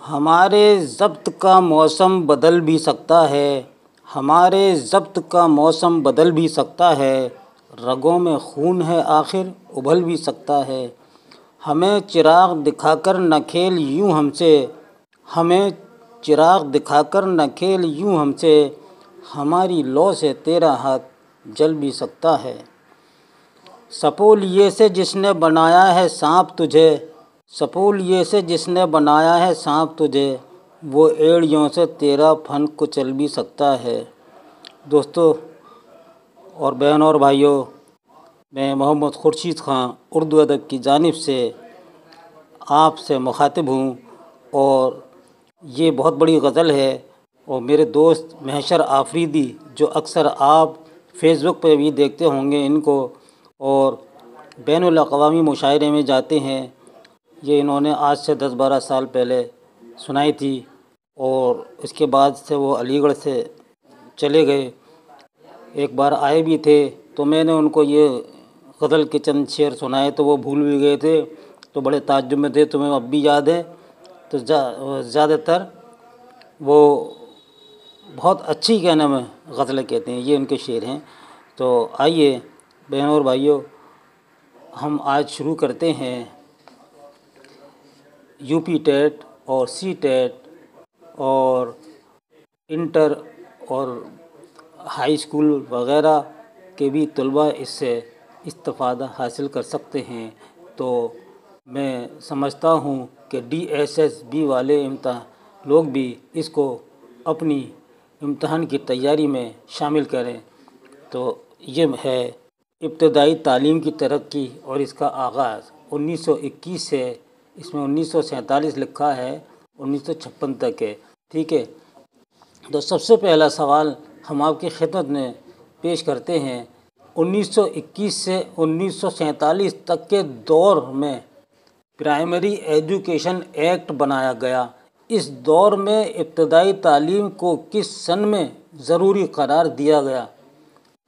ہمارے ضبط کا موسم بدل بھی سکتا ہے، ہمارے ضبط کا موسم بدل بھی سکتا ہے، رگوں میں خون ہے آخر ابل بھی سکتا ہے۔ ہمیں چراغ دکھا کر نہ کھیل یوں ہم سے، ہمیں چراغ دکھا کر نہ کھیل یوں ہم سے، ہماری لو سے تیرا ہاتھ جل بھی سکتا ہے۔ سپولیے سے جس نے بنایا ہے سانپ تجھے، سپولیے سے جس نے بنایا ہے سانپ تجھے، وہ ایڑیوں سے تیرا پھن کچل بھی سکتا ہے۔ دوستو اور بہنوں اور بھائیوں، میں محمد خورشید خان اردو ادب کی جانب سے آپ سے مخاطب ہوں، اور یہ بہت بڑی غزل ہے، اور میرے دوست محشر آفریدی جو اکثر آپ فیس بک پہ بھی دیکھتے ہوں گے ان کو، اور بین الاقوامی مشاعرے میں جاتے ہیں، یہ انہوں نے آج سے 10-12 سال پہلے سنائی تھی، اور اس کے بعد سے وہ علی گڑھ سے چلے گئے۔ ایک بار آئے بھی تھے تو میں نے ان کو یہ غزل کے چند شعر سنائے تو وہ بھول بھی گئے تھے، تو بڑے تعجب میں تھے، تمہیں اب بھی یاد ہے؟ تو زیادہ تر وہ بہت اچھی کہنے میں غزلیں کہتے ہیں، یہ ان کے شعر ہیں۔ تو آئیے بہنوں اور بھائیوں، ہم آج شروع کرتے ہیں یو پی ٹیٹ اور سی ٹیٹ اور انٹر اور ہائی اسکول وغیرہ کے بھی طلباء اس سے استفادہ حاصل کر سکتے ہیں۔ تو میں سمجھتا ہوں کہ ڈی ایس ایس بی والے لوگ بھی اس کو اپنی امتحان کی تیاری میں شامل کریں۔ تو یہ ہے ابتدائی تعلیم کی ترقی اور اس کا آغاز 1921 سے، اس میں 1947 لکھا ہے، 1956 تک ہے، ٹھیک ہے۔ تو سب سے پہلا سوال ہم آپ کی خدمت میں پیش کرتے ہیں۔ 1921 سے 1947 تک کے دور میں پرائمری ایجوکیشن ایکٹ بنایا گیا۔ اس دور میں ابتدائی تعلیم کو کس سن میں ضروری قرار دیا گیا؟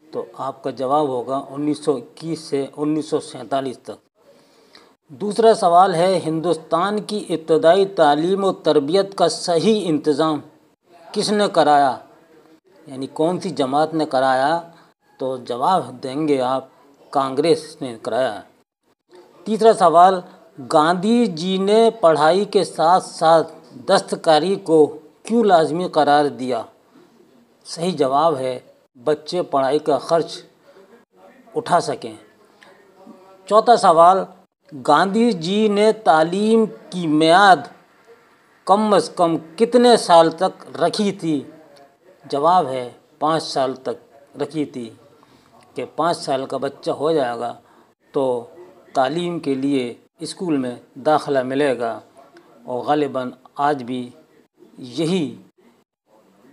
تو آپ کا جواب ہوگا 1921 سے 1947 تک۔ دوسرا سوال ہے، ہندوستان کی ابتدائی تعلیم و تربیت کا صحیح انتظام کس نے کرایا؟ یعنی کون سی جماعت نے کرایا؟ تو جواب دیں گے آپ، کانگریس نے کرایا۔ تیسرا سوال، گاندھی جی نے پڑھائی کے ساتھ ساتھ دستکاری کو کیوں لازمی قرار دیا؟ صحیح جواب ہے، بچے پڑھائی کا خرچ اٹھا سکیں۔ چوتھا سوال، گاندھی جی نے تعلیم کی میعاد کم از کم کتنے سال تک رکھی تھی؟ جواب ہے 5 سال تک رکھی تھی، کہ 5 سال کا بچہ ہو جائے گا تو تعلیم کے لیے اسکول میں داخلہ ملے گا، اور غالباً آج بھی یہی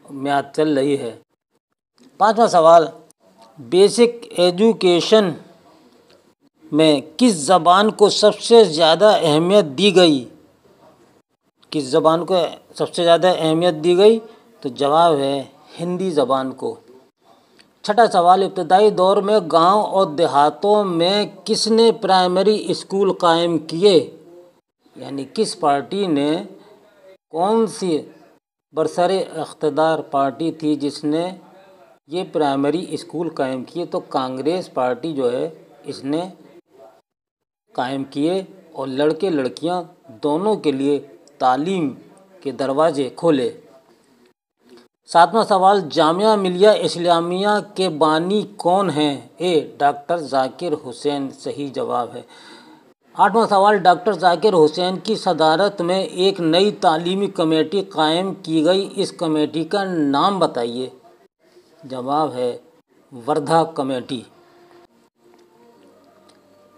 میعاد چل رہی ہے۔ پانچواں سوال، بیسک ایجوکیشن میں کس زبان کو سب سے زیادہ اہمیت دی گئی؟ کس زبان کو سب سے زیادہ اہمیت دی گئی؟ تو جواب ہے ہندی زبان کو۔ چھٹا سوال، ابتدائی دور میں گاؤں اور دیہاتوں میں کس نے پرائمری اسکول قائم کیے؟ یعنی کس پارٹی نے، کون سی برسر اقتدار پارٹی تھی جس نے یہ پرائمری اسکول قائم کیے؟ تو کانگریس پارٹی جو ہے اس نے قائم کیے، اور لڑکے لڑکیاں دونوں کے لیے تعلیم کے دروازے کھولے۔ ساتواں سوال، جامعہ ملیہ اسلامیہ کے بانی کون ہیں؟ اے ڈاکٹر ذاکر حسین، صحیح جواب ہے۔ آٹھواں سوال، ڈاکٹر ذاکر حسین کی صدارت میں ایک نئی تعلیمی کمیٹی قائم کی گئی، اس کمیٹی کا نام بتائیے۔ جواب ہے وردھا کمیٹی۔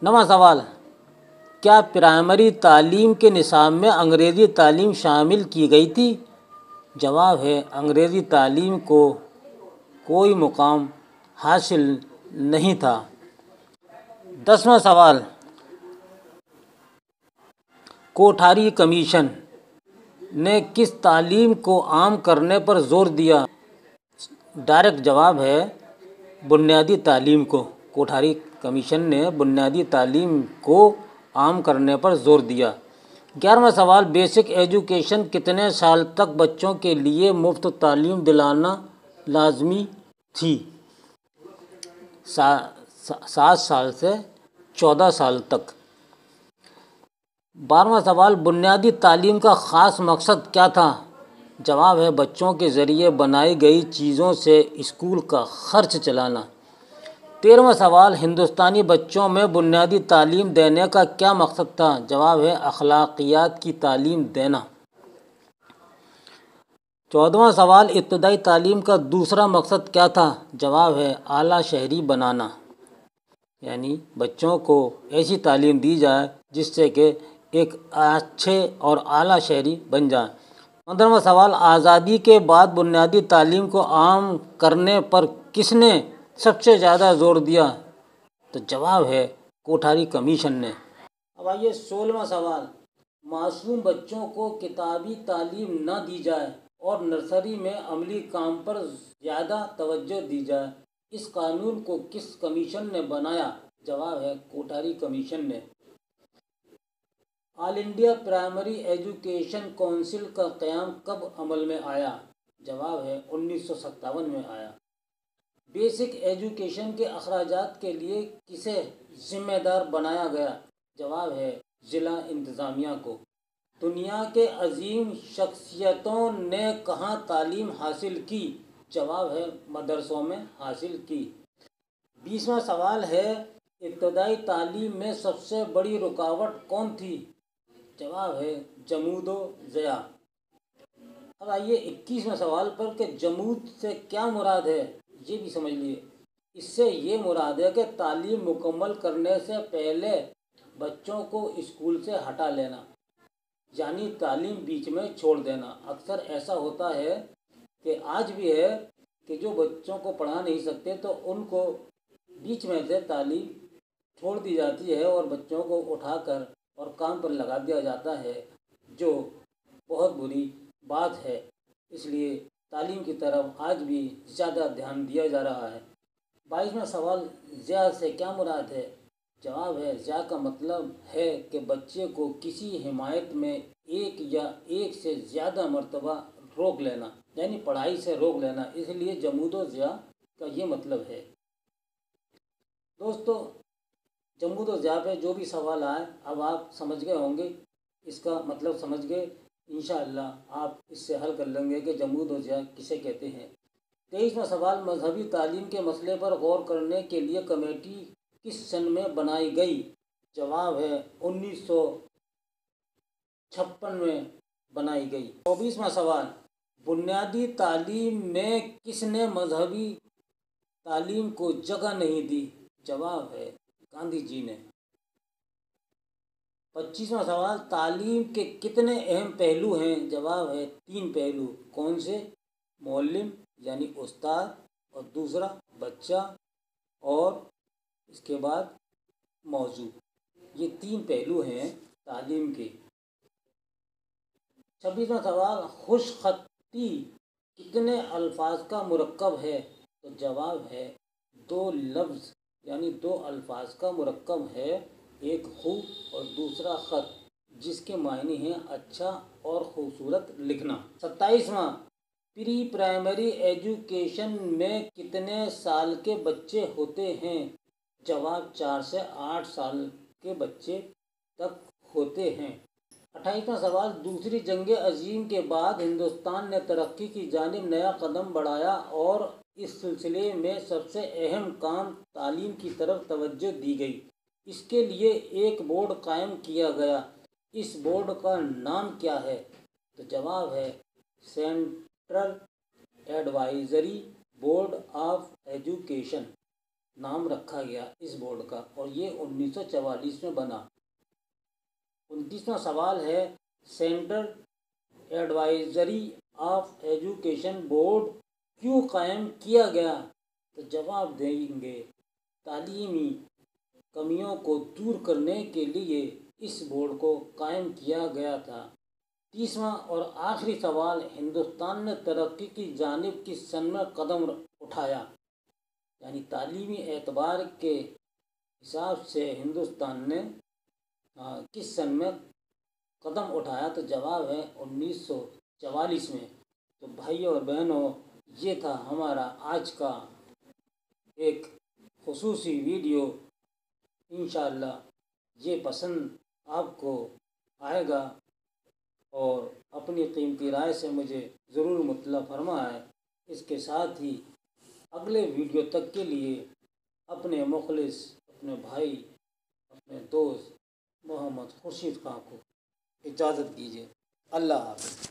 نواں سوال، کیا پرائمری تعلیم کے نصاب میں انگریزی تعلیم شامل کی گئی تھی؟ جواب ہے انگریزی تعلیم کو کوئی مقام حاصل نہیں تھا۔ 10واں سوال، کوٹھاری کمیشن نے کس تعلیم کو عام کرنے پر زور دیا؟ ڈائریکٹ جواب ہے بنیادی تعلیم کو۔ کوٹھاری کمیشن نے بنیادی تعلیم کو عام کرنے پر زور دیا۔ 11واں سوال، بیسک ایجوکیشن کتنے سال تک بچوں کے لیے مفت تعلیم دلانا لازمی تھی؟ 7 سال سے 14 سال تک۔ 12واں سوال، بنیادی تعلیم کا خاص مقصد کیا تھا؟ جواب ہے بچوں کے ذریعے بنائی گئی چیزوں سے اسکول کا خرچ چلانا۔ 13واں سوال، ہندوستانی بچوں میں بنیادی تعلیم دینے کا کیا مقصد تھا؟ جواب ہے اخلاقیات کی تعلیم دینا۔ 14واں سوال، ابتدائی تعلیم کا دوسرا مقصد کیا تھا؟ جواب ہے اعلیٰ شہری بنانا، یعنی بچوں کو ایسی تعلیم دی جائے جس سے کہ ایک اچھے اور اعلیٰ شہری بن جائیں۔ 15واں سوال، آزادی کے بعد بنیادی تعلیم کو عام کرنے پر کس نے سب سے زیادہ زور دیا؟ تو جواب ہے کوٹھاری کمیشن نے۔ اب آئیے 16واں سوال، معصوم بچوں کو کتابی تعلیم نہ دی جائے اور نرسری میں عملی کام پر زیادہ توجہ دی جائے، اس قانون کو کس کمیشن نے بنایا؟ جواب ہے کوٹھاری کمیشن نے۔ آل انڈیا پرائمری ایجوکیشن کونسل کا قیام کب عمل میں آیا؟ جواب ہے 1957 میں آیا۔ بیسک ایجوکیشن کے اخراجات کے لیے کسے ذمہ دار بنایا گیا؟ جواب ہے ضلع انتظامیہ کو۔ دنیا کے عظیم شخصیتوں نے کہاں تعلیم حاصل کی؟ جواب ہے مدرسوں میں حاصل کی۔ 20واں سوال ہے، ابتدائی تعلیم میں سب سے بڑی رکاوٹ کون تھی؟ جواب ہے جمود و ضیاع۔ اب آئیے 21واں سوال پر کہ جمود سے کیا مراد ہے، یہ بھی سمجھ لیے۔ اس سے یہ مراد ہے کہ تعلیم مکمل کرنے سے پہلے بچوں کو اسکول سے ہٹا لینا، یعنی تعلیم بیچ میں چھوڑ دینا۔ اکثر ایسا ہوتا ہے کہ آج بھی ہے کہ جو بچوں کو پڑھا نہیں سکتے تو ان کو بیچ میں سے تعلیم چھوڑ دی جاتی ہے اور بچوں کو اٹھا کر اور کام پر لگا دیا جاتا ہے، جو بہت بری بات ہے۔ اس لیے تعلیم کی طرف آج بھی زیادہ دھیان دیا جا رہا ہے۔ 22واں سوال، ضیاع سے کیا مراد ہے؟ جواب ہے ضیاع کا مطلب ہے کہ بچے کو کسی حمایت میں ایک یا ایک سے زیادہ مرتبہ روک لینا، یعنی پڑھائی سے روک لینا، اس لیے جمود و ضیاع کا یہ مطلب ہے۔ دوستو، جمود و ضیاع پہ جو بھی سوال آئے اب آپ سمجھ گئے ہوں گے، اس کا مطلب سمجھ گئے۔ انشاءاللہ آپ اس سے حل کر لیں گے کہ جمود و ضیاع کسے کہتے ہیں۔ 23واں سوال، مذہبی تعلیم کے مسئلے پر غور کرنے کے لیے کمیٹی کس سن میں بنائی گئی؟ جواب ہے 1956 میں بنائی گئی۔ 24واں سوال، بنیادی تعلیم میں کس نے مذہبی تعلیم کو جگہ نہیں دی؟ جواب ہے گاندھی جی نے۔ 25واں سوال، تعلیم کے کتنے اہم پہلو ہیں؟ جواب ہے 3 پہلو۔ کون سے؟ معلم یعنی استاد، اور دوسرا بچہ، اور اس کے بعد موضوع۔ یہ 3 پہلو ہیں تعلیم کے۔ 26واں سوال، خوش خطی کتنے الفاظ کا مرکب ہے؟ تو جواب ہے 2 لفظ یعنی 2 الفاظ کا مرکب ہے، ایک خو اور دوسرا خط، جس کے معنی ہیں اچھا اور خوبصورت لکھنا۔ 27واں، پری پرائمری ایجوکیشن میں کتنے سال کے بچے ہوتے ہیں؟ جواب 4 سے 8 سال کے بچے تک ہوتے ہیں۔ 28واں سوال، دوسری جنگ عظیم کے بعد ہندوستان نے ترقی کی جانب نیا قدم بڑھایا اور اس سلسلے میں سب سے اہم کام تعلیم کی طرف توجہ دی گئی۔ اس کے لیے ایک بورڈ قائم کیا گیا، اس بورڈ کا نام کیا ہے؟ تو جواب ہے central advisory board of education نام رکھا گیا اس بورڈ کا، اور یہ 1944 میں بنا۔ 29واں سوال ہے، central advisory of education board کیوں قائم کیا گیا؟ تو جواب دیں گے تعلیمی کمیوں کو دور کرنے کے لیے اس بورڈ کو قائم کیا گیا تھا۔ 30واں اور آخری سوال، ہندوستان نے ترقی کی جانب کس سن میں قدم اٹھایا؟ یعنی تعلیمی اعتبار کے حساب سے ہندوستان نے کس سن میں قدم اٹھایا تو جواب ہے 1944 میں۔ تو بھائیوں اور بہنوں، یہ تھا ہمارا آج کا ایک خصوصی ویڈیو۔ انشاءاللہ یہ پسند آپ کو آئے گا، اور اپنی قیمتی رائے سے مجھے ضرور مطلع فرمائیں۔ اس کے ساتھ ہی اگلے ویڈیو تک کے لیے اپنے مخلص، اپنے بھائی، اپنے دوست محمد خورشید خان کو اجازت دیجیے۔ اللہ حافظ۔